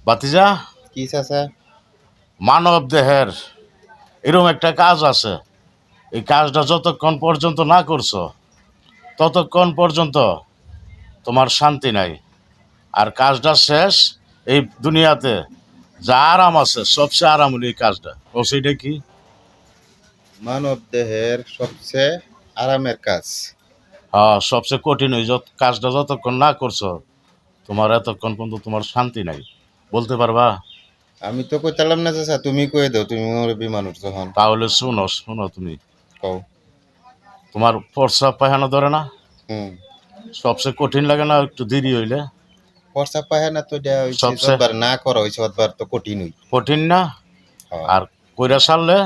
ভাতিজা, কি চাচা? মানব দেহের এরকম একটা কাজ আছে। এই কাজটা যতক্ষণ পর্যন্ত না করছো ততক্ষণ পর্যন্ত তোমার শান্তি নাই। আর কাজটা শেষ, এই দুনিয়াতে যা আরাম আছে সবচেয়ে আরাম হলো এই কাজটা। ও সেইটা কি? মানব দেহের সবচেয়ে আরামের কাজ। হ্যাঁ, সবচেয়ে কঠিন ওই কাজটা যতক্ষণ না করছো তোমার এতক্ষণ পর্যন্ত তোমার শান্তি নাই। বলতে পারবা? আমি তো কইতালাম না চাচা, তুমি কয়ে দাও, তুমি মুরব্বী মানুষ যখন। তাহলে শুনো শুনো তুমি। কও। তোমার প্রস্রাব পায়খানা ধরে না? হুম। সবচেয়ে কঠিন লাগে না একটু দেরি হইলে? প্রস্রাব পায় না তো দেয়া হইছে, সবচেয়ে যতবার না করা হইছে ততবার তো কঠিনই। কঠিন না? হ্যাঁ। আর কইরা সারলে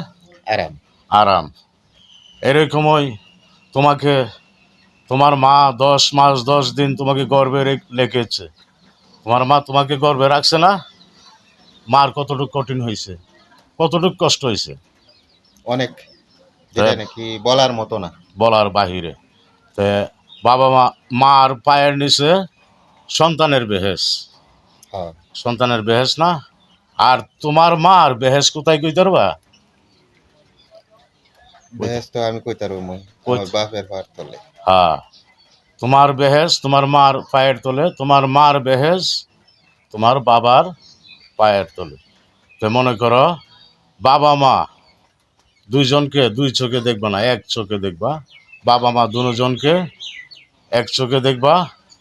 আরাম। আরাম। এরকমই তোমাকে তোমার মা 10 মাস 10 দিন তোমাকে গর্ভে রেখেছে। তোমার মা তোমাকে গর্ভে রাখছে না? মার কতটুকু কঠিন হয়েছে, কতটুকু কষ্ট হয়েছে, অনেক, যেটা নাকি বলার মতো না। বলার বাহিরে। তে বাবা মা, মার পায়ের নিচে সন্তানের বেহেস, হ্যাঁ। সন্তানের বেহেস না? আর তোমার মার বেহেস কোথায় কইতে পারবা? বেহেস তো আমি কইতারো আমার বাপের পার তলে। হ্যাঁ, তোমার বেহেস তোমার মার পায়ের তলে, তোমার মার বেহেস তোমার বাবার পায়ের তলে। তো মনে করো বাবা মা দুইজনকে দুই চোখে দেখবা না, এক চোখে দেখবা। বাবা মা দুজনকে এক চোখে দেখবা।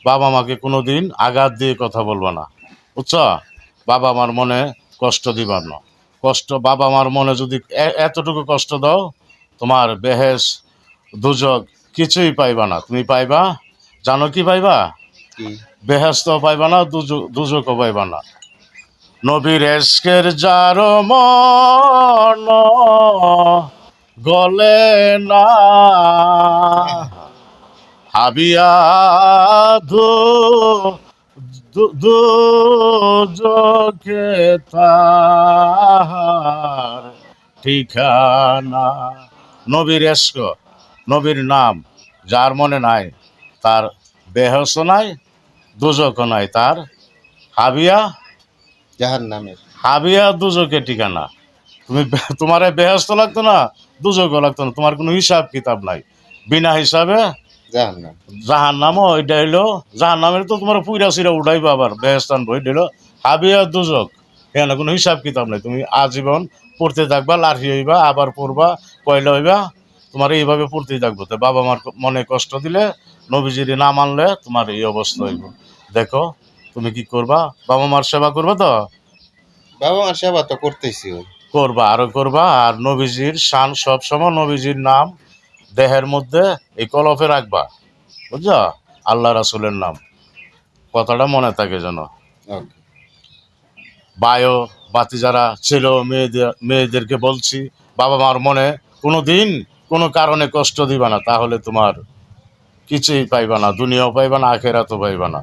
বাবা মাকে কোনোদিন আঘাত দিয়ে কথা বলবা না, বুঝছো? বাবা মার মনে কষ্ট দিবা না। কষ্ট বাবা মার মনে যদি এতটুকু কষ্ট দাও, তোমার বেহেস দুজক কিছুই পাইবা না। তুমি পাইবা, জানো কি পাইবা? কি? বেহেশতও পাইবা না, দুজকও পাইবা না। নবীর এশকের যার মন গলে না, হাবিয়া দুজকে তাহার ঠিকানা। নবীর এশক, নবীর নাম যার মনে নাই, তার বেহেশও নাই, দুজকও নাই, তার হাবিয়া জাহান্নামের। হাবিয়া দুজকের ঠিকানা। তুমি তোমার বেহেশত লাগতো না, দুজকও লাগতো না, তোমার কোনো হিসাব কিতাব নাই। বিনা হিসাবে জাহান্নাম। জাহান্নামও ওইটা হইলো, জাহান্নামের তো তোমার পুইরা সিরা উঠাইবো, আবার বেহেস্তান বই দিল হাবিয়া দুজক। এখানে কোনো হিসাব কিতাব নাই। তুমি আজীবন পড়তে থাকবা, লাঠি হইবা, আবার পড়বা, পয়লা হইবা, তোমার এইভাবে পড়তেই থাকবো। তো বাবা মার মনে কষ্ট দিলে, নবীজির না মানলে তোমার এই অবস্থা হইব। দেখো তুমি কি করবা? বাবা মার সেবা করবা তো? বাবা মার সেবা তো করতেছি। করবা, আরো করবা। আর নবীজির শান সবসময়, নবীজির নাম দেহের মধ্যে এই কলফে রাখবা, বুঝছো? আল্লাহ রাসূলের নাম, কথাটা মনে থাকে যেন। ওকে। বায়ো বাতি যারা ছিল, মেয়েদেরকে বলছি, বাবা মার মনে কোনো দিন কোনো কারণে কষ্ট দিবা না, তাহলে তোমার কিছুই পাইবা না, দুনিয়াও পাইবা না, আখেরাতও পাইবা না।